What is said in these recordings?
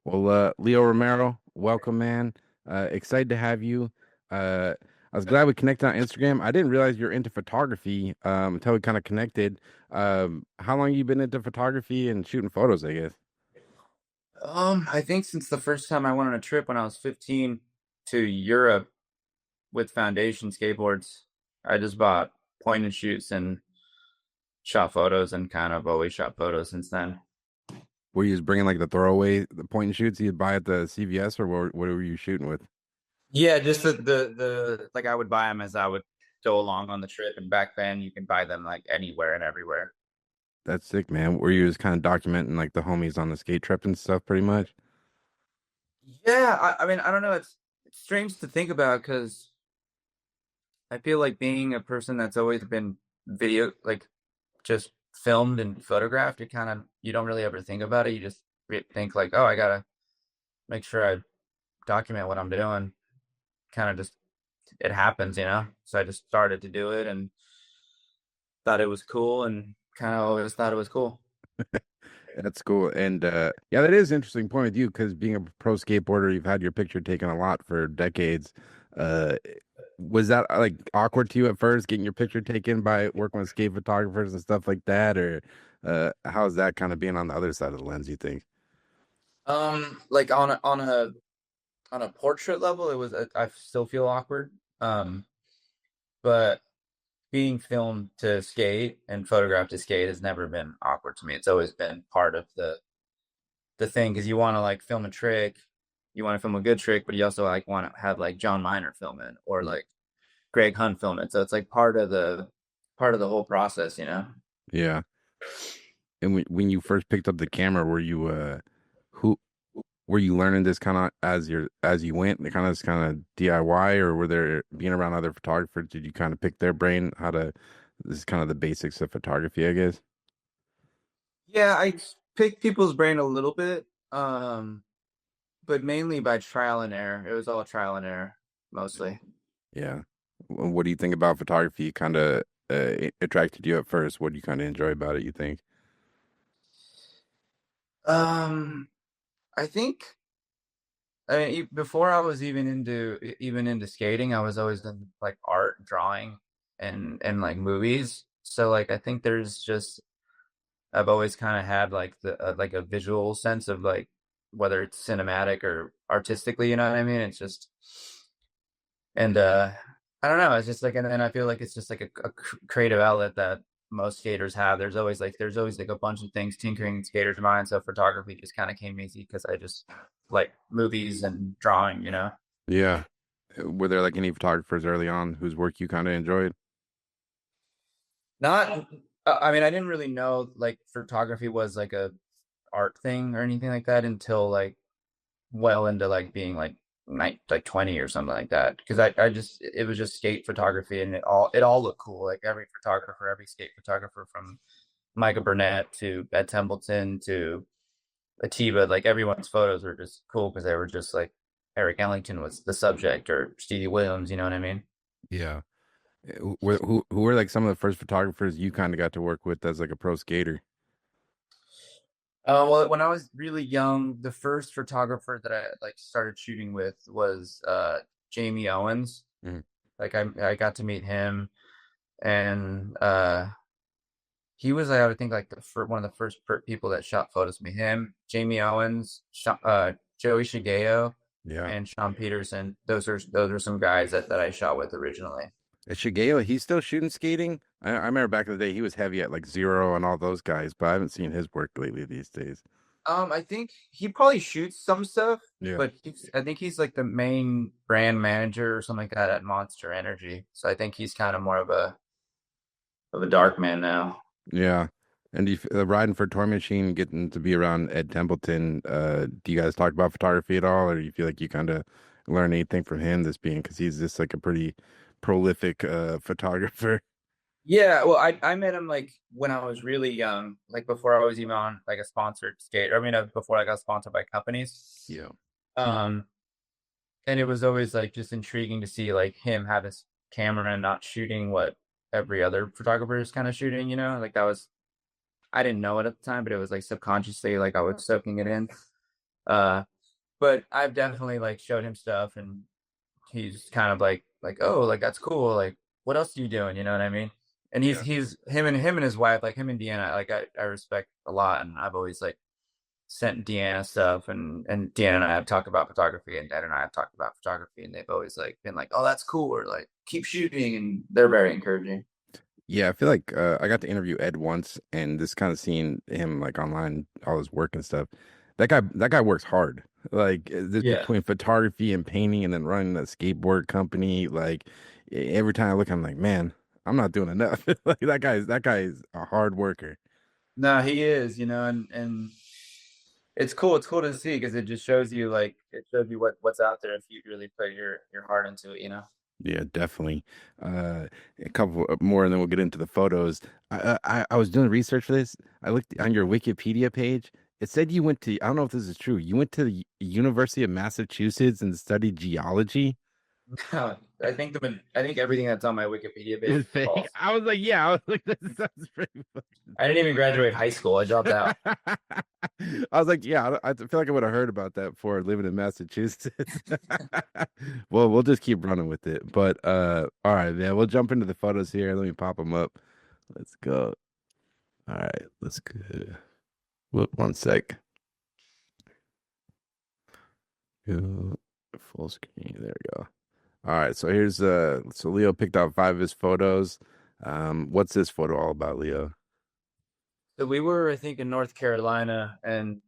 Well, Leo Romero, welcome, man. Excited to have you. I was glad we connected on Instagram. I didn't realize you're into photography until we kind of connected. How long you been into photography and shooting photos, I guess? I think since the first time I went on a trip when I was 15 to Europe with Foundation skateboards, I just bought point and shoots and shot photos and kind of always shot photos since then. Were you just bringing like the point and shoots you'd buy at the CVS, or what were you shooting with? Yeah, just the like I would buy them as I would go along on the trip, and back then you can buy them like anywhere and everywhere. That's sick, man. Were you just kind of documenting like the homies on the skate trip and stuff, pretty much? Yeah, I mean I don't know. It's strange to think about because I feel like being a person that's always been video like just filmed and photographed, you don't really ever think about it. You just think like, oh, I gotta make sure I document what I'm doing. Kind of just it happens, you know. So I just started to do it and thought it was cool, and kind of always thought it was cool. That's cool. And yeah, that is an interesting point with you because being a pro skateboarder, you've had your picture taken a lot for decades. Uh, was that like awkward to you at first, getting your picture taken by working with skate photographers and stuff like that? Or how's that kind of being on the other side of the lens, you think? Like on a portrait level, I still feel awkward. But being filmed to skate and photographed to skate has never been awkward to me. It's always been part of the thing because you want to like film a trick, you want to film a good trick, but you also like want to have like John Miner film it or like Greg Hunt film it. So it's like part of the whole process, you know? Yeah. And when you first picked up the camera, were you who were you learning this kind of as you went, kind of DIY, or were there being around other photographers, did you kind of pick their brain how to this is kind of the basics of photography, I guess? Yeah, I picked people's brain a little bit, but mainly by trial and error. It was all trial and error mostly. Yeah. What do you think about photography? Kind of attracted you at first. What do you kind of enjoy about it, you think? Um, I think I mean before I was even into skating, I was always in like art, drawing, and like movies. So like I think there's just I've always kind of had like the like a visual sense of like whether it's cinematic or artistically, you know what I mean? It's just and I don't know, it's just like and I feel like it's just like a creative outlet that most skaters have. There's always like a bunch of things tinkering in skaters' minds. So photography just kind of came easy because I just like movies and drawing, you know. Yeah. Were there like any photographers early on whose work you kind of enjoyed? Not I mean I didn't really know like photography was like a art thing or anything like that until like well into like being like 20 or something like that because I just it was just skate photography and it all looked cool like every skate photographer from Micah Burnett to Ed Templeton to Atiba, like everyone's photos were just cool because they were just like Eric Ellington was the subject or Stevie Williams, you know what I mean? Yeah. Who were like some of the first photographers you kind of got to work with as like a pro skater? Well, when I was really young, the first photographer that I like started shooting with was Jamie Owens. Mhm. Like I got to meet him and he was I would think like one of the first people that shot photos of me. Him, Jamie Owens, Joey Shigeo, Yeah. and Sean Peterson. Those are some guys that I shot with originally. Shigeo, he's still shooting skating. I remember back in the day he was heavy at like Zero and all those guys, but I haven't seen his work lately these days. I think he probably shoots some stuff, Yeah. but I think he's like the main brand manager or something like that at Monster Energy. So I think he's kind of more of a dark man now. Yeah. And if, riding for Toy Machine, getting to be around Ed Templeton, do you guys talk about photography at all, or do you feel like you kind of learn anything from him? This being because he's just like a pretty prolific photographer. Yeah, well, I met him like when I was really young, like before I was even on like a sponsored skate. I mean, before I got sponsored by companies. Yeah. Um, and it was always like just intriguing to see like him have his camera and not shooting what every other photographer is kind of shooting, you know? Like that was I didn't know it at the time, but it was like subconsciously like I was soaking it in. but I've definitely like showed him stuff, and he's kind of like oh like that's cool. Like what else are you doing? You know what I mean? And Yeah. he's him and his wife, like him and Deanna, like I respect a lot, and I've always like sent Deanna stuff, and Deanna and I have talked about photography, and Dad and I have talked about photography, and they've always like been like, oh that's cool, or like keep shooting, and they're very encouraging. Yeah, I feel like I got to interview Ed once, and just kind of seeing him like online, all his work and stuff. That guy works hard. Like this Yeah. between photography and painting, and then running a skateboard company. Like every time I look, I'm like, man, I'm not doing enough. Like that guy is a hard worker. No, he is, and it's cool. It's cool to see because it just shows you like it shows you what's out there if you really put your heart into it. Yeah, definitely. Uh, a couple more, and then we'll get into the photos. I was doing research for this. I looked on your Wikipedia page. It said you went to, I don't know if this is true. You went to the University of Massachusetts and studied geology. I think everything that's on my Wikipedia page Is is fake. false. I was like, yeah. I was like, that sounds pretty I didn't even graduate high school. I dropped out. funny. I was like, yeah. I feel like I would have heard about that before living in Massachusetts. Well, we'll just keep running with it. But all right, man. We'll jump into the photos here. Let me pop them up. Let's go. All right, let's go. Whoop, one sec. Go full screen. There we go. All right, so here's so Leo picked out five of his photos. What's this photo all about, Leo? So we were, I think, in North Carolina, and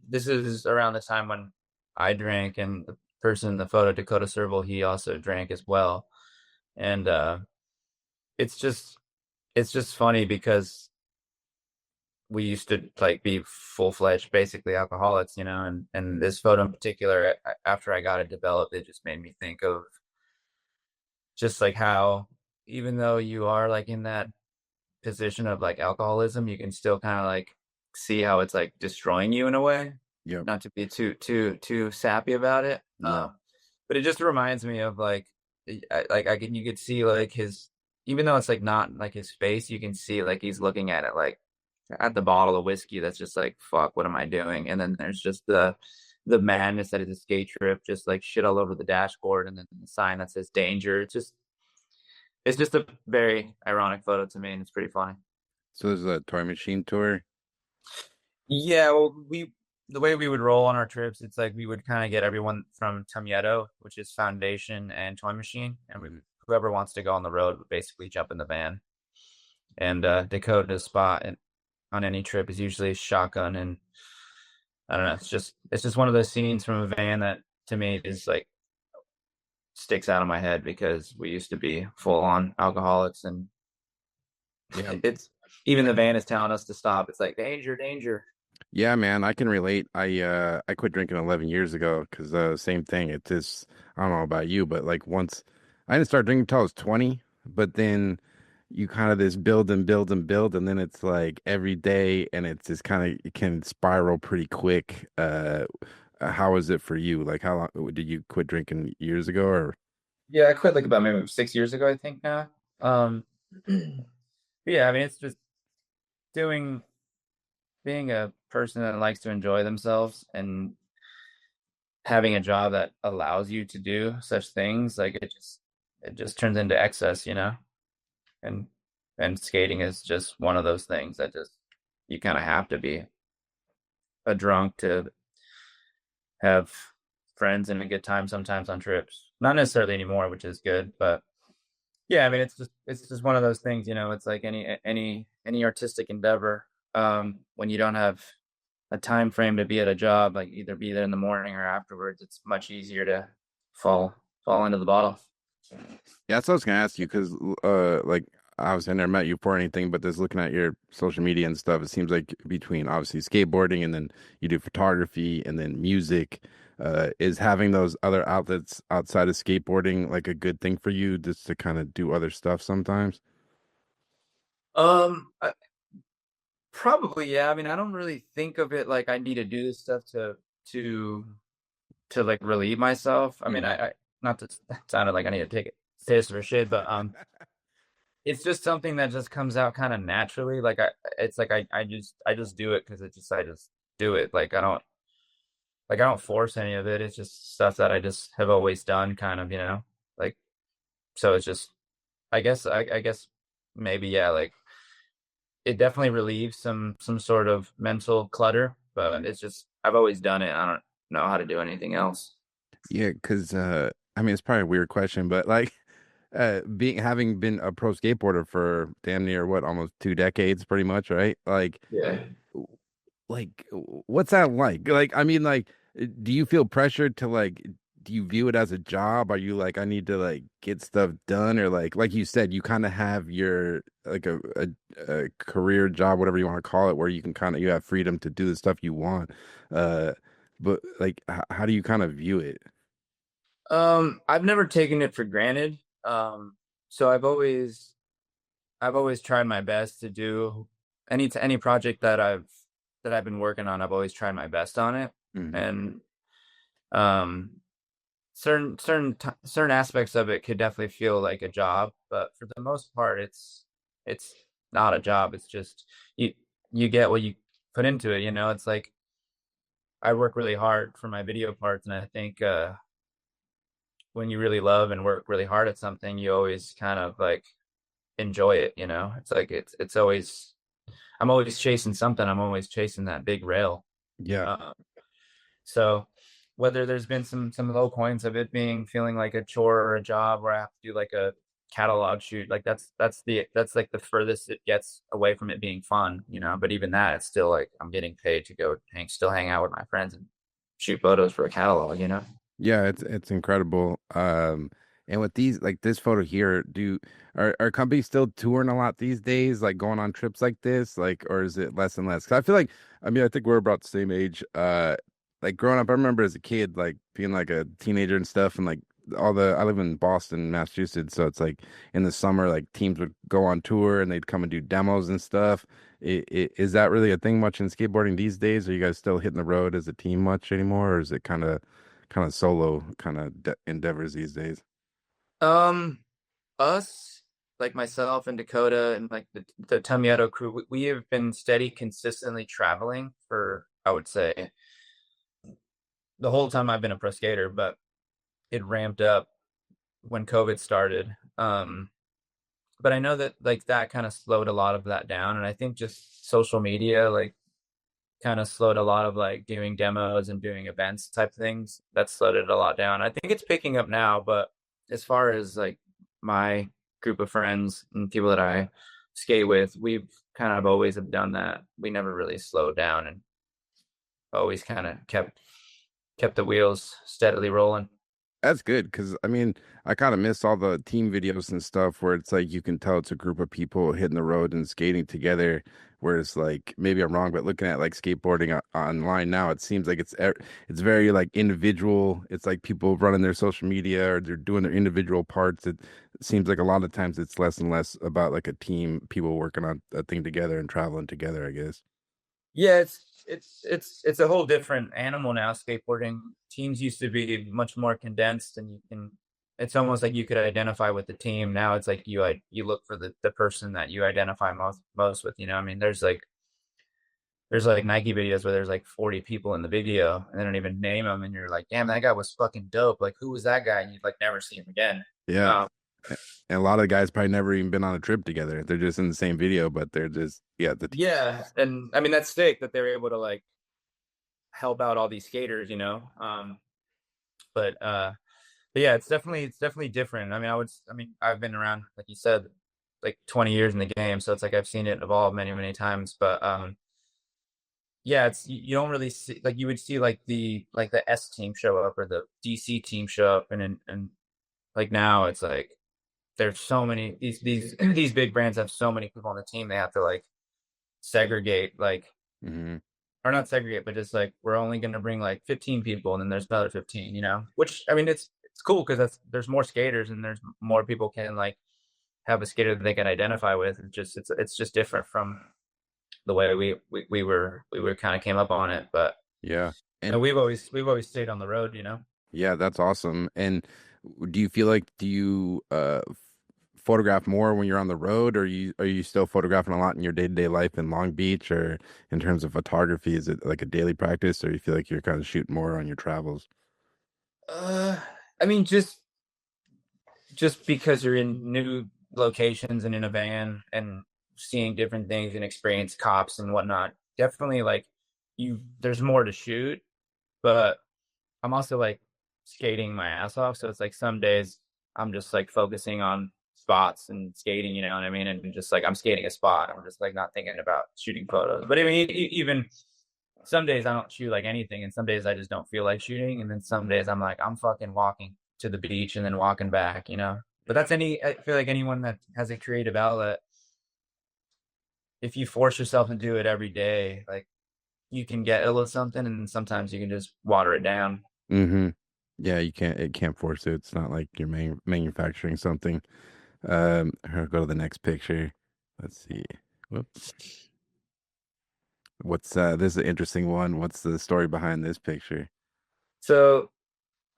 this is around the time when I drank, and the person in the photo, Dakota Serval, he also drank as well. And it's just it's just funny because we used to like be full-fledged basically alcoholics, and this photo in particular, after I got it developed, it just made me think of just like how even though you are like in that position of like alcoholism, you can still kind of like see how it's like destroying you in a way. Yep. Not to be too sappy about it. Yeah. But it just reminds me of like you could see like his, even though it's like not like his face, you can see like he's looking at it like at the bottle of whiskey that's just like fuck, what am I doing? And then there's just the madness that is a skate trip, just like shit all over the dashboard, and then the sign that says danger. It's just a very ironic photo to me, and it's pretty funny. So there's a toy machine tour. Yeah, well, the way we would roll on our trips, it's like we would kind of get everyone from Tomieto, which is Foundation and Toy Machine, and whoever wants to go on the road would basically jump in the van. And Dakota's spot on any trip is usually a shotgun, and I don't know, it's just one of those scenes from a van that to me is like sticks out of my head because we used to be full on alcoholics, and Yeah. it's even the van is telling us to stop. It's like danger, danger. Yeah, man, I can relate. I quit drinking 11 years ago because same thing. It's just I don't know about you, but like once I didn't start drinking until I was 20, but then you kind of this build and build and build, and then it's like every day, and it's just kind of it can spiral pretty quick. How is it for you? Like how long did you quit drinking years ago or Yeah, I quit like about maybe 6 years ago, I think now. Yeah, I mean, it's just doing being a person that likes to enjoy themselves and having a job that allows you to do such things. Like it just turns into excess. And and skating is just one of those things that just you kind of have to be a drunk to have friends and a good time sometimes on trips. Not necessarily anymore, which is good, but yeah, I mean, it's just one of those things. It's like any artistic endeavor. When you don't have a time frame to be at a job, like either be there in the morning or afterwards, it's much easier to fall into the bottle. Yeah, that's what I was gonna ask you because, like, obviously I never met you for anything, but just looking at your social media and stuff, it seems like between obviously skateboarding and then you do photography and then music, is having those other outlets outside of skateboarding like a good thing for you just to kind of do other stuff sometimes? Probably, yeah. I mean, I don't really think of it like I need to do this stuff to to like relieve myself. I mean, Mhm. I not to sounded like I need to take it piss or shit, but it's just something that just comes out kind of naturally. It's like I just do it because I just do it. Like like I don't force any of it. It's just stuff that I just have always done, kind of, you know. Like so, it's just I guess maybe yeah, like it definitely relieves some sort of mental clutter, but it's just I've always done it. I don't know how to do anything else. Yeah, because I mean, it's probably a weird question, but like, being having been a pro skateboarder for damn near what, almost 2 decades, pretty much, right? Yeah. What's that like? Like, I mean, like, do you feel pressured to like? Do you view it as a job? Are you like, I need to like get stuff done, or like you said, you kind of have your like a career job, whatever you want to call it, where you can kind of you have freedom to do the stuff you want. Uh, but like, how do you kind of view it? I've never taken it for granted. So I've always tried my best to do any project that I've been working on. I've always tried my best on it, Hmm. and um, certain aspects of it could definitely feel like a job, but for the most part, it's not a job. It's just you you get what you put into it. You know, it's like I work really hard for my video parts, and I think when you really love and work really hard at something, you always kind of like enjoy it. You know, it's like it's always I'm always chasing something. I'm always chasing that big rail. Yeah. Uh, so whether there's been some low points of it being feeling like a chore or a job where I have to do like a catalog shoot, like that's like the furthest it gets away from it being fun, you know. But even that, it's still like I'm getting paid to go hang out with my friends and shoot photos for a catalog, you know. Yeah, it's incredible. And with these like this photo here, are companies still touring a lot these days, like going on trips like this, like, or is it less and less? 'Cause I feel like, I mean, I think we're about the same age. Like growing up, I remember as a kid, like being like a teenager and stuff, and like I live in Boston, Massachusetts, so it's like in the summer, like teams would go on tour and they'd come and do demos and stuff. Is that really a thing much in skateboarding these days? Are you guys still hitting the road as a team much anymore, or is it kind of solo kind of endeavors these days? Um, us, like myself and Dakota and like the Tumieto crew, we have been steady, consistently traveling for I would say the whole time I've been a pro skater, but it ramped up when COVID started. But I know that like that kind of slowed a lot of that down, and I think just social media like kind of slowed a lot of like doing demos and doing events type things. That slowed it a lot down. I think it's picking up now, but as far as like my group of friends and people that I skate with, we've kind of always have done that. We never really slowed down and always kind of kept the wheels steadily rolling. That's good because I mean I kind of miss all the team videos and stuff where it's like you can tell it's a group of people hitting the road and skating together. Whereas like maybe I'm wrong, but looking at like skateboarding online now, it seems like it's very like individual. It's like people running their social media or they're doing their individual parts. It seems like a lot of times it's less and less about like a team, people working on a thing together and traveling together, I guess. Yeah, it's a whole different animal now. Skateboarding teams used to be much more condensed, and you can. It's almost like you could identify with the team. Now it's like you look for the person that you identify most with. You know, I mean, there's like Nike videos where there's like 40 people in the video, and they don't even name them, and you're like, damn, that guy was fucking dope. Like, who was that guy? And you'd like never see him again. Yeah. Um, And a lot of guys probably never even been on a trip together. They're just in the same video, but they're just yeah, the team. yeah, and I mean that's sick that they were able to like help out all these skaters. You know, but But yeah, it's definitely different. I mean, I mean, I've been around, like you said, like 20 years in the game, so it's like I've seen it evolve many times. But yeah, it's you don't really see like you would see like the S team show up or the DC team show up, and like now it's like there's so many these these big brands have so many people on the team they have to like segregate like Hmm. or not segregate, but just like we're only going to bring like 15 people, and then there's another 15, you know. Which I mean, it's cool because that's there's more skaters and there's more people can like have a skater that they can identify with. It's just different from the way we were kind of came up on it, but Yeah. And and we've always stayed on the road, you know. yeah, that's awesome. And do you feel like photograph more when you're on the road, or are you still photographing a lot in your day-to-day life in Long Beach, or in terms of photography, is it like a daily practice, or you feel like you're kind of shooting more on your travels? Uh, I mean, just because you're in new locations and in a van and seeing different things and experience cops and whatnot, definitely like there's more to shoot, but I'm also like skating my ass off. So it's like some days I'm just like focusing on spots and skating, you know what I mean? And just like I'm skating a spot. I'm just like not thinking about shooting photos. But I mean, even some days I don't shoot like anything, and some days I just don't feel like shooting. And then some days I'm like, I'm fucking walking to the beach and then walking back, you know? But that's I feel like anyone that has a creative outlet, if you force yourself to do it every day, like you can get a little something, and sometimes you can just water it down. Mm-hmm. Yeah, it can't force it. It's not like you're manufacturing something. I'll go to the next picture. Let's see. Whoop. What's this is an interesting one. What's the story behind this picture? So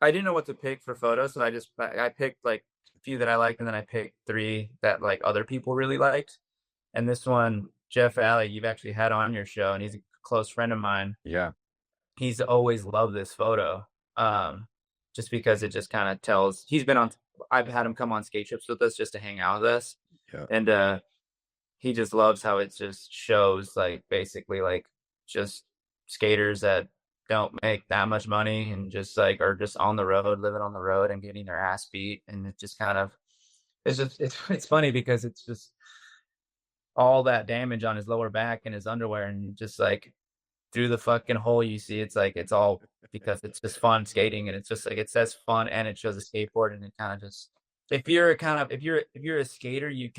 I didn't know what to pick for photos, so I picked like a few that I liked, and then I picked three that like other people really liked. And this one, Jeff Alley, you've actually had on your show, and he's a close friend of mine. Yeah. He's always loved this photo, um, just because it just kind of tells. He's been on. I've had him come on skate trips with us just to hang out with us, Yeah. and he just loves how it just shows like basically like just skaters that don't make that much money and just like are just on the road, living on the road and getting their ass beat. And it just kind of it's funny because it's just all that damage on his lower back and his underwear, and just like through the fucking hole you see it's all because it's just fun skating, and it's just like it says fun and it shows a skateboard, and it kind of just if you're a kind of if you're a skater, you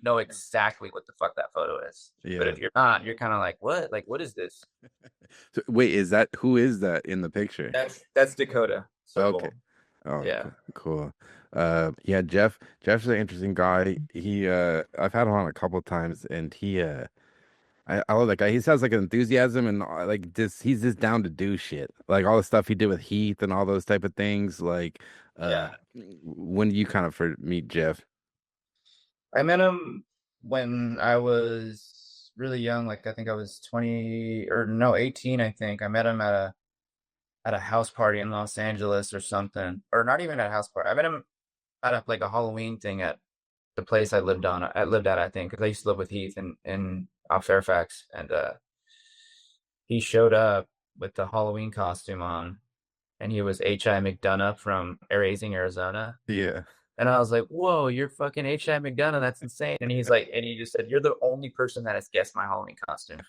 know exactly what the fuck that photo is. But Yeah. if you're not, you're kind of like, what? Like, what is this? So, wait, who is that in the picture? That's Dakota. Okay. So Oh, yeah. cool. Cool. Yeah, Jeff's an interesting guy. I've had him on a couple times, and I love that guy. He sounds like enthusiasm, and like this, he's just down to do shit. Like all the stuff he did with Heath and all those type of things. Like, uh, Yeah. when you kind of first meet Jeff? I met him when I was really young, like I think I was 20 or no, 18, I think. I met him at a house party in Los Angeles or something. Or not even at a house party. I met him at like a Halloween thing at the place I lived at, I think, because I used to live with Heath in Fairfax, and he showed up with the Halloween costume on, and he was H.I. McDonough from Raising Arizona. Yeah. And I was like, "Whoa, you're fucking H.I. McDonough. That's insane." And he's like, and he just said, "You're the only person that has guessed my Halloween costume."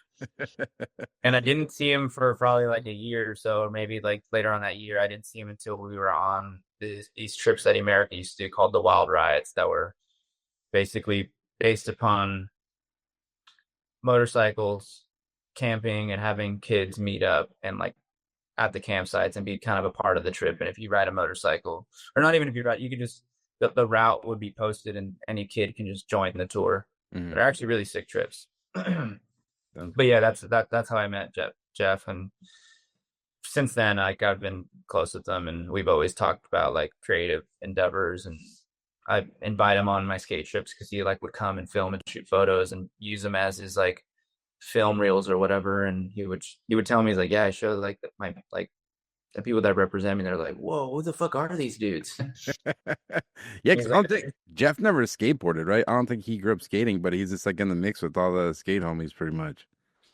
And I didn't see him for probably like a year or so, or maybe like later on that year. I didn't see him until we were on these trips that America used to do called the Wild Riots, that were basically based upon motorcycles, camping, and having kids meet up and like at the campsites and be kind of a part of the trip. And if you ride a motorcycle, or not even if you ride, you could just the route would be posted, and any kid can just join the tour. Hmm. They're actually really sick trips. But Sounds yeah, cool. that's how I met Jeff, and since then, like I've been close with them, and we've always talked about like creative endeavors. And I invite him on my skate trips because he like would come and film and shoot photos and use them as his like film reels or whatever. And he would tell me, he's like, yeah, I showed like my like the people that represent me. They're like, whoa, who the fuck are these dudes? Yeah, because He's I like, don't think Jeff never skateboarded, right? I don't think he grew up skating, but he's just like in the mix with all the skate homies, pretty much.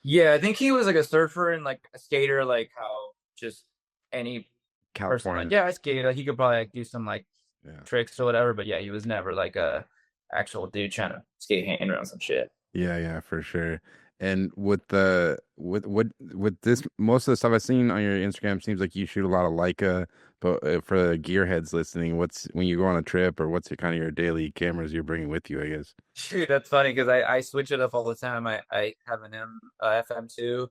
yeah, I think he was like a surfer and like a skater, like how just any person like, California. yeah, I skate. Like he could probably like do some like Yeah. tricks or whatever. But yeah, he was never like a actual dude trying to skate hand around some shit. Yeah, yeah, for sure. And with this, most of the stuff I've seen on your Instagram seems like you shoot a lot of Leica. But for the gearheads listening, what's when you go on a trip, or what's your kind of your daily cameras you're bringing with you, I guess? Dude, that's funny because I switch it up all the time. I have an FM2,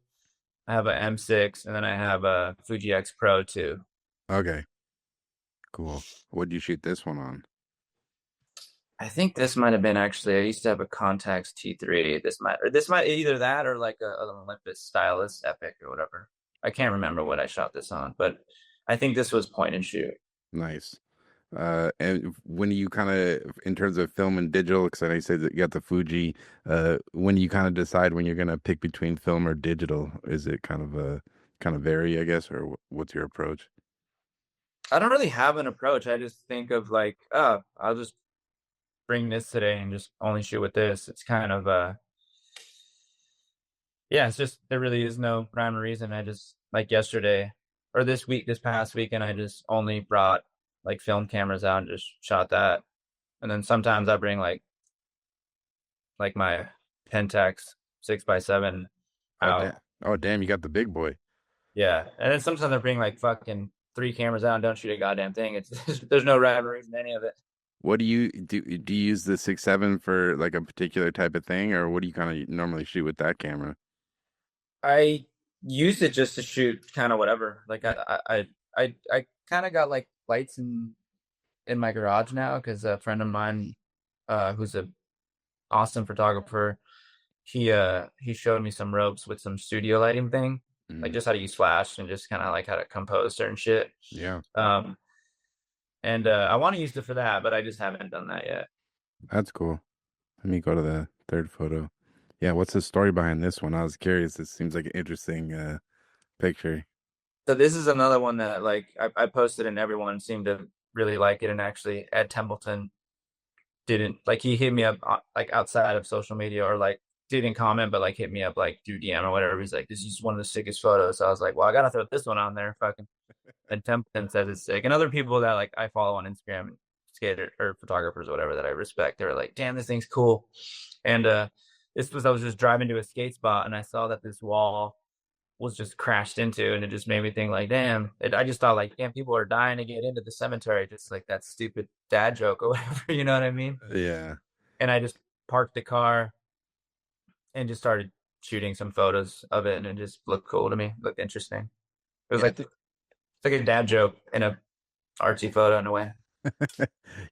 I have a M6, and then I have a Fuji X Pro too. Okay, cool. What did you shoot this one on? I think this might have been actually. I used to have a Contax T3. This might either that or like an Olympus Stylus Epic or whatever. I can't remember what I shot this on, but I think this was point and shoot. Nice. And when you kind of, in terms of film and digital, because I know you said that you got the Fuji, when you kind of decide when you're gonna pick between film or digital, is it kind of a kind of vary, I guess, or what's your approach? I don't really have an approach. I just think of like, oh, I'll just bring this today and just only shoot with this. It's kind of yeah, it's just there really is no rhyme or reason. I just like yesterday or this week, this past weekend, I just only brought like film cameras out and just shot that. And then sometimes I bring like my Pentax 6x7 Oh damn! out. Oh damn! You got the big boy. Yeah. And then sometimes I bring like fucking three cameras out and don't shoot a goddamn thing. It's there's no rhyme or reason to any of it. What do you do? Do you use the 6.7 for like a particular type of thing, or what do you kind of normally shoot with that camera? I used it just to shoot kind of whatever. Like I kind of got like lights in my garage now because a friend of mine, who's a awesome photographer, he showed me some ropes with some studio lighting thing, like Mm, just how to use flash and just kind of like how to compose certain shit. yeah, Um, and I want to use it for that, but I just haven't done that yet. that's cool. Let me go to the third photo. Yeah, what's the story behind this one? I was curious. It seems like an interesting picture. So this is another one that like I posted and everyone seemed to really like it. And actually, Ed Templeton didn't like he hit me up like outside of social media or like didn't comment, but like hit me up like through DM or whatever. He's like, this is one of the sickest photos. So I was like, well, I gotta throw this one on there. Fucking and Templeton says it's sick. And other people that like I follow on Instagram, skater or photographers or whatever that I respect, they're like, damn, this thing's cool. And this was I was just driving to a skate spot and I saw that this wall was just crashed into and it just made me think like damn I just thought like damn people are dying to get into the cemetery just like that stupid dad joke or whatever you know what I mean Yeah. and I just parked the car and just started shooting some photos of it and it just looked cool to me, looked interesting. It was Yeah, I like think it's like a dad joke in a artsy photo in a way.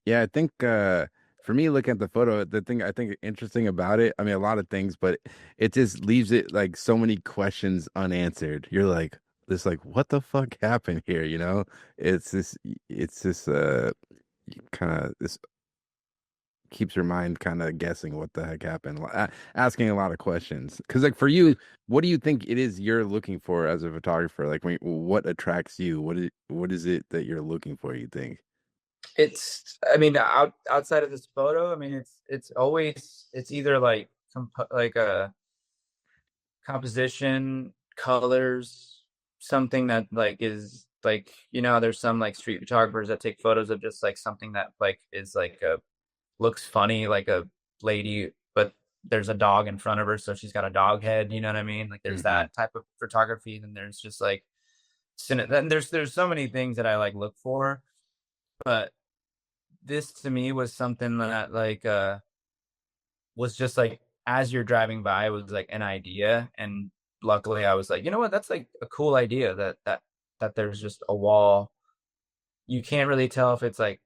yeah, I think for me looking at the photo, the thing I think interesting about it, I mean a lot of things, but it just leaves it like so many questions unanswered. You're like this like what the fuck happened here, you know? It's this kind of this keeps your mind kind of guessing what the heck happened, asking a lot of questions. Because like for you, what do you think it is you're looking for as a photographer? Like what attracts you? What is it that you're looking for, you think? It's I mean outside of this photo I mean it's always it's either like like a composition, colors, something that like is like you know there's some like street photographers that take photos of just like something that like is like a looks funny like a lady but there's a dog in front of her so she's got a dog head, you know what I mean? Like there's Hmm. that type of photography then there's just like then there's so many things that I like look for, but this to me was something that like was just like as you're driving by, it was like an idea. And luckily I was like, you know what, that's like a cool idea that there's just a wall. You can't really tell if it's like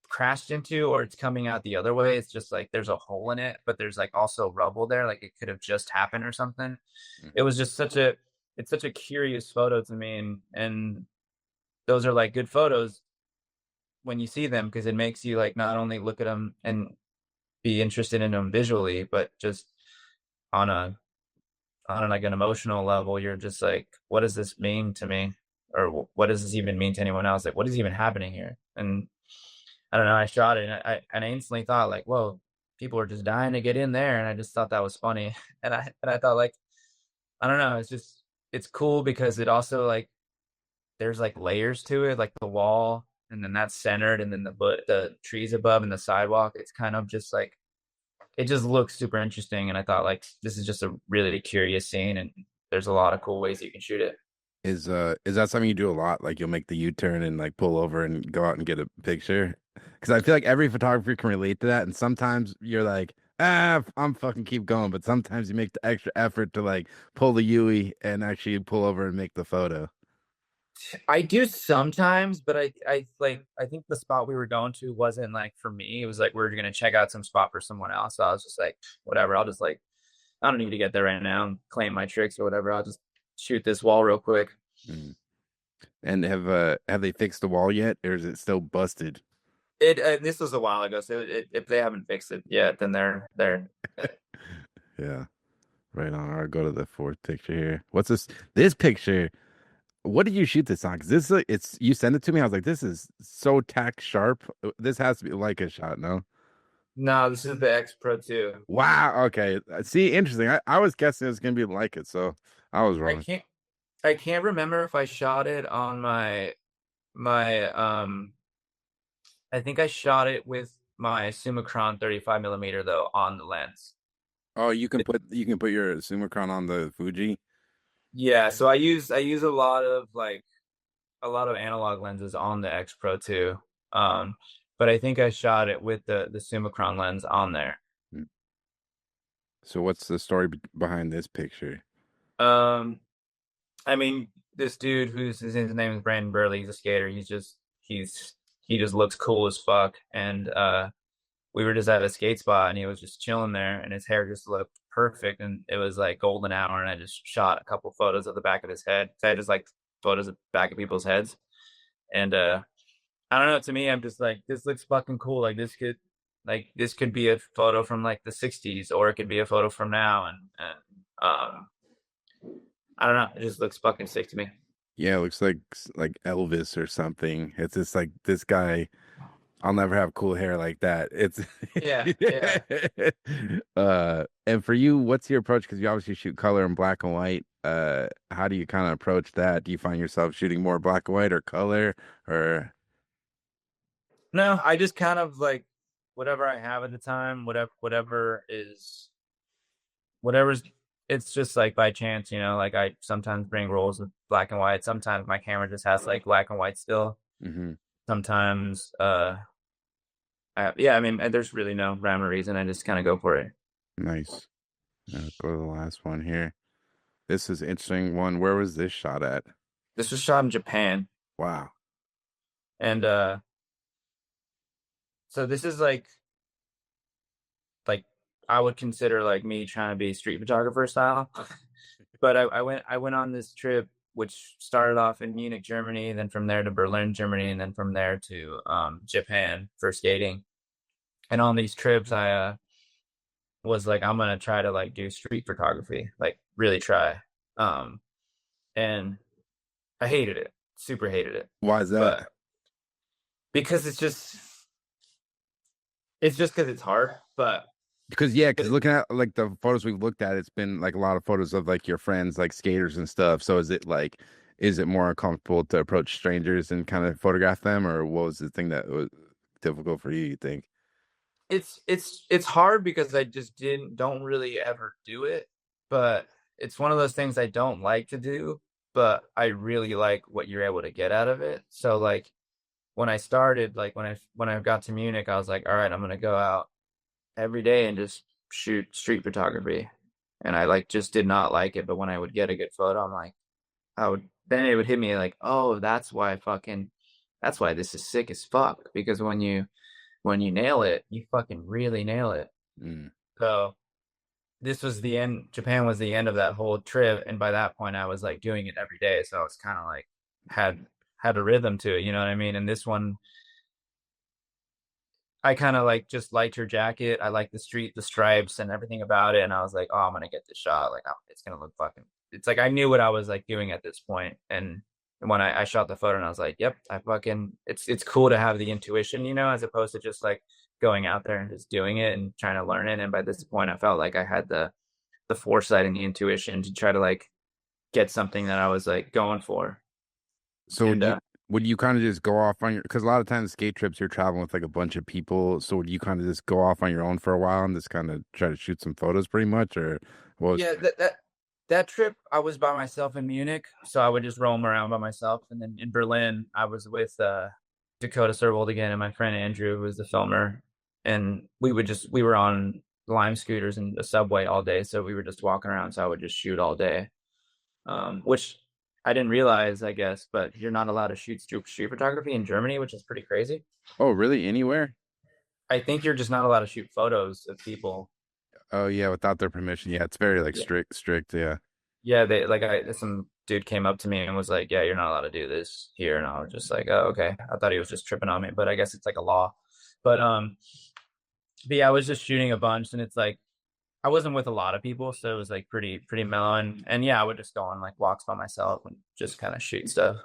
crashed into or it's coming out the other way. It's just like there's a hole in it, but there's like also rubble there, like it could have just happened or something. It was just such a it's such a curious photo to me and those are like good photos when you see them because it makes you like not only look at them and be interested in them visually, but just on a like an emotional level, you're just like, what does this mean to me? Or what does this even mean to anyone else? Like, what is even happening here? And I don't know. I shot it, and I instantly thought like, whoa, people are just dying to get in there, and I just thought that was funny. And I thought like, I don't know. It's just it's cool because it also like there's like layers to it, like the wall, and then that's centered, and then the trees above and the sidewalk. It's kind of just like it just looks super interesting. And I thought like this is just a really curious scene and there's a lot of cool ways that you can shoot it. Is that something you do a lot? Like you'll make the U-turn and like pull over and go out and get a picture? Because I feel like every photographer can relate to that. And sometimes you're like, I'm fucking keep going. But sometimes you make the extra effort to like pull the Yui and actually pull over and make the photo. I do sometimes, but I like I think the spot we were going to wasn't like for me. It was like we were gonna check out some spot for someone else. So I was just like, whatever, I'll just like I don't need to get there right now and claim my tricks or whatever. I'll just shoot this wall real quick. Mm. And have they fixed the wall yet, or is it still busted? It this was a while ago, so if they haven't fixed it yet, then they're Yeah, right on. I'll go to the fourth picture here. What's this? This picture. What did you shoot this on? Because this it's you sent it to me. I was like, this is so tack sharp. This has to be like a shot, no? no, this is the X Pro 2. Wow. Okay. See, interesting. I was guessing it was gonna be like it, so I was I wrong. can't I can't remember if I shot it on my I think I shot it with my Summicron 35 millimeter though on the lens. Oh, you can put your Summicron on the Fuji. Yeah, so I use a lot of analog lenses on the X Pro 2. Um, but I think I shot it with the Summicron lens on there. Hmm. So what's the story behind this picture? Um, I mean, this dude his name is Brandon Burley. He's a skater. He just looks cool as fuck. And we were just at a skate spot, and he was just chilling there, and his hair just looked perfect, and it was like golden hour. And I just shot a couple photos of the back of his head. So I just like photos of the back of people's heads, and I don't know. To me, I'm just like, this looks fucking cool. This could be a photo from like the '60s, or it could be a photo from now, and I don't know. It just looks fucking sick to me. Yeah, it looks like Elvis or something. It's just like this guy. I'll never have cool hair like that. It's Yeah, yeah. and for you, what's your approach? Because you obviously shoot color and black and white. How do you kind of approach that? Do you find yourself shooting more black and white or color or No, I just kind of like whatever I have at the time, whatever's. It's just like by chance, like I sometimes bring rolls of black and white. Sometimes my camera just has like black and white still. hmm Sometimes, yeah, I mean, there's really no rhyme or reason. I just kind of go for it. nice. Go to the last one here. This is an interesting one. Where was this shot at? This was shot in Japan, Wow. and so this is like I would consider like me trying to be street photographer style. But I went on this trip which started off in Munich, Germany, then from there to Berlin, Germany, and then from there to Japan for skating. And on these trips, I was like, I'm gonna try to like do street photography, like really try. Um, and I hated it, super hated it, Why is that? but because it's just because it's hard. But Because yeah, because looking at like the photos we've looked at, it's been like a lot of photos of like your friends, like skaters and stuff. So is it more uncomfortable to approach strangers and kind of photograph them, or what was the thing that was difficult for you, you think? it's hard because I just don't really ever do it, but it's one of those things I don't like to do, but I really like what you're able to get out of it. So like when I started, like when I got to Munich, I was like, all right, I'm gonna go out every day and just shoot street photography. And I like just did not like it, but when I would get a good photo, I'm like, then it would hit me like, oh, that's why this is sick as fuck. Because when you nail it, you fucking really nail it. Mm. So this was the end. Japan was the end of that whole trip, and by that point, I was like doing it every day. So it's kind of like had had a rhythm to it. You know what I mean? And this one, I kind of like just liked her jacket. I like the stripes, and everything about it. And I was like, oh, I'm gonna get this shot. Like, oh, it's gonna look fucking. It's like I knew what I was like doing at this point, and when I shot the photo, and I was like, yep, I fucking. It's cool to have the intuition, as opposed to just like going out there and just doing it and trying to learn it. And by this point, I felt like I had the foresight and the intuition to try to like get something that I was like going for. So And would you kind of just go off on your because a lot of times skate trips you're traveling with like a bunch of people. So would you kind of just go off on your own for a while and just kind of try to shoot some photos, pretty much, or what was? yeah, that trip I was by myself in Munich, so I would just roam around by myself. And then in Berlin, I was with Dakota Servold again and my friend Andrew, who was the filmer, and we were on Lime scooters in the subway all day, so we were just walking around. So I would just shoot all day, which I didn't realize, I guess, but you're not allowed to shoot street photography in Germany, which is pretty crazy. Oh, really? Anywhere? I think you're just not allowed to shoot photos of people. Oh yeah, without their permission. Yeah, it's very like Yeah. strict. Yeah. Yeah, they like I some dude came up to me and was like, "Yeah, you're not allowed to do this here." And I was just like, "Oh, okay." I thought he was just tripping on me, but I guess it's like a law. But but yeah, I was just shooting a bunch, and it's like I wasn't with a lot of people, so it was like pretty mellow. And yeah, I would just go on like walks by myself and just kind of shoot stuff.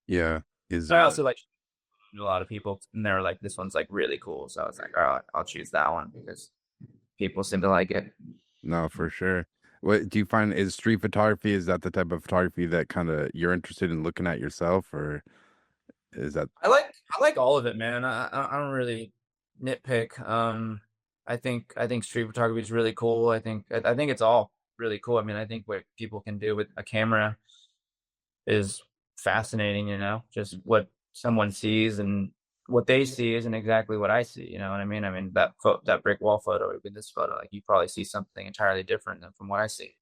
Yeah. Is And I also like a lot of people, and they were like, "This one's like really cool." So I was like, "All right, I'll choose that one because people seem to like it." No, for sure. What do you find is street photography? Is that the type of photography that kind of you're interested in looking at yourself, or is that I like all of it, man. I don't really nitpick. I think street photography is really cool. I think it's all really cool. I mean, I think what people can do with a camera is fascinating. You know, just what someone sees and what they see isn't exactly what I see. You know what I mean? I mean that brick wall photo with this photo, like you probably see something entirely different than from what I see.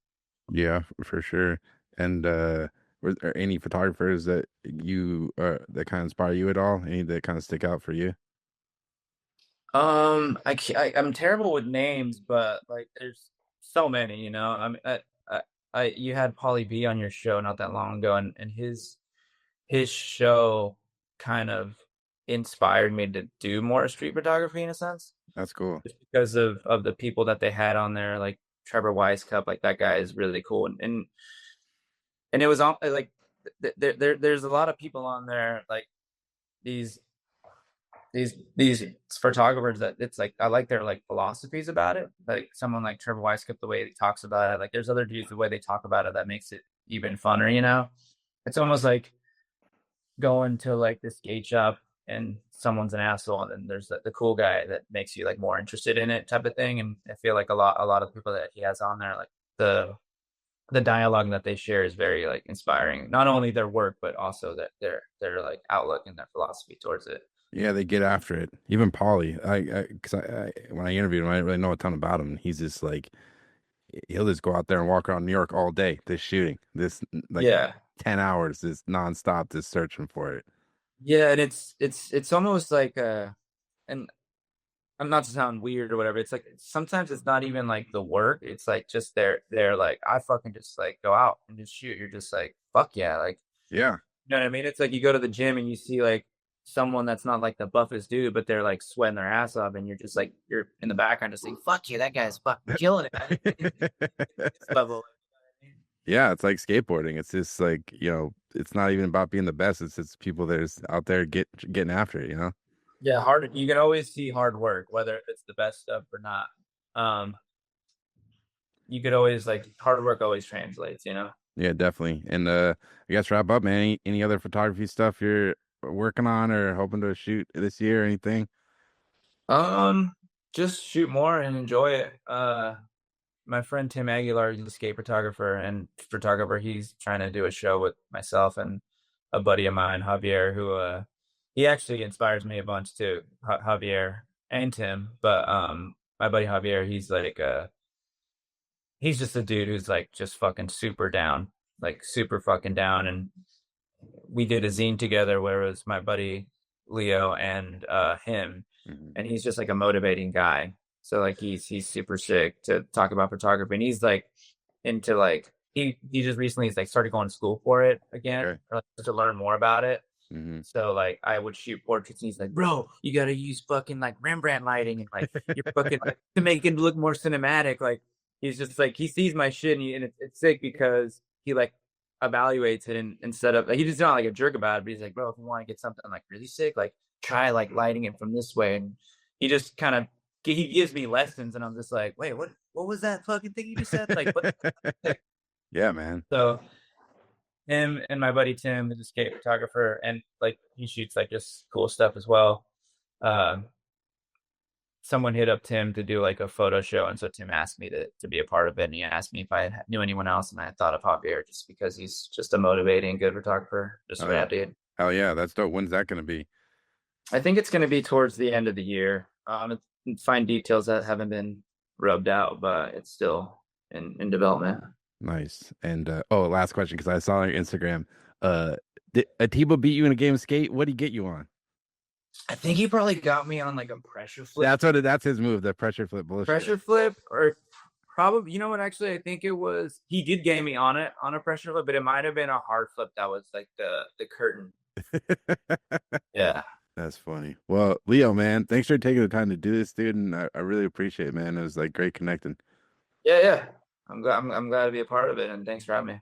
yeah, for sure. And were there any photographers that you that kind of inspire you at all? Any that kind of stick out for you? I'm terrible with names, but like, there's so many, you know. You had Polly B on your show not that long ago, and his show kind of inspired me to do more street photography in a sense, That's cool. just because of the people that they had on there, like Trevor Wisecup, like that guy is really cool, and it was on like there's a lot of people on there like these these photographers that it's like I like their like philosophies about it. Like someone like Trevor Wisecup, the way he talks about it. Like there's other dudes the way they talk about it that makes it even funner. You know, it's almost like going to like the skate shop and someone's an asshole, and then there's the cool guy that makes you like more interested in it type of thing. And I feel like a lot of people that he has on there, like the dialogue that they share is very like inspiring. Not only their work, but also that their like outlook and their philosophy towards it. Yeah, they get after it. Even Paulie, because when I interviewed him, I didn't really know a ton about him. He's just like he'll just go out there and walk around New York all day, just shooting, this like Yeah. 10 hours, just nonstop, just searching for it. Yeah, and it's almost like and I'm not to sound weird or whatever. It's like sometimes it's not even like the work. It's like just they're like I fucking just like go out and just shoot. You're just like fuck yeah, like Yeah. you know what I mean? It's like you go to the gym and you see like someone that's not like the buffest dude, but they're like sweating their ass off, and you're just like you're in the background just saying fuck you, that guy's fucking killing it. This level. Yeah, it's like skateboarding. It's just like, it's not even about being the best. It's just people that's out there getting after it, you know? Yeah, hard. You can always see hard work, whether it's the best stuff or not. Um, you could always like hard work always translates, you know. Yeah, definitely. And I guess wrap up, man. Any other photography stuff you're working on or hoping to shoot this year or anything? Um, just shoot more and enjoy it. My friend Tim Aguilar is a skate photographer and photographer. He's trying to do a show with myself and a buddy of mine, Javier, who he actually inspires me a bunch too, Javier and Tim. But my buddy Javier, he's like he's just a dude who's like just fucking super down, like super fucking down. And we did a zine together where it was my buddy Leo and him, Hmm. and he's just like a motivating guy. So like he's super sick to talk about photography, and he's like into like he just recently like started going to school for it again, Okay. or, like, to learn more about it. Hmm. So like I would shoot portraits, and he's like, "Bro, you got to use fucking like Rembrandt lighting and like you're fucking to make it look more cinematic." Like he's just like he sees my shit, and it's sick because he like evaluates it and instead of like, he just not like a jerk about it, but he's like, "Bro, if you want to get something like really sick, like try like lighting it from this way." And he just kind of he gives me lessons, and I'm just like, "Wait, what was that fucking thing you just said?" Like what? Yeah, man. So him and my buddy Tim, who's a skate photographer, and like he shoots like just cool stuff as well. Um, Someone hit up Tim to do like a photo show, and so Tim asked me to be a part of it. And he asked me if I knew anyone else, and I thought of Javier just because he's just a motivating, good photographer, just a Oh yeah. rad dude. Hell yeah, that's dope. When's that gonna be? I think it's going to be towards the end of the year. Fine details that haven't been rubbed out, but it's still in development. Nice. And last question, because I saw on your Instagram. Did Atiba beat you in a game of skate? What did he get you on? I think he probably got me on like a That's his move, the pressure flip bullshit. pressure flip, or Probably, you know what? Actually, I think it was he did game me on it on a pressure flip, but it might have been a hard flip that was like the curtain. Yeah, That's funny. Well, Leo, man, thanks for taking the time to do this, dude, and I really appreciate it, man. It was like great connecting. yeah, yeah. I'm glad to be a part of it, and thanks for having me.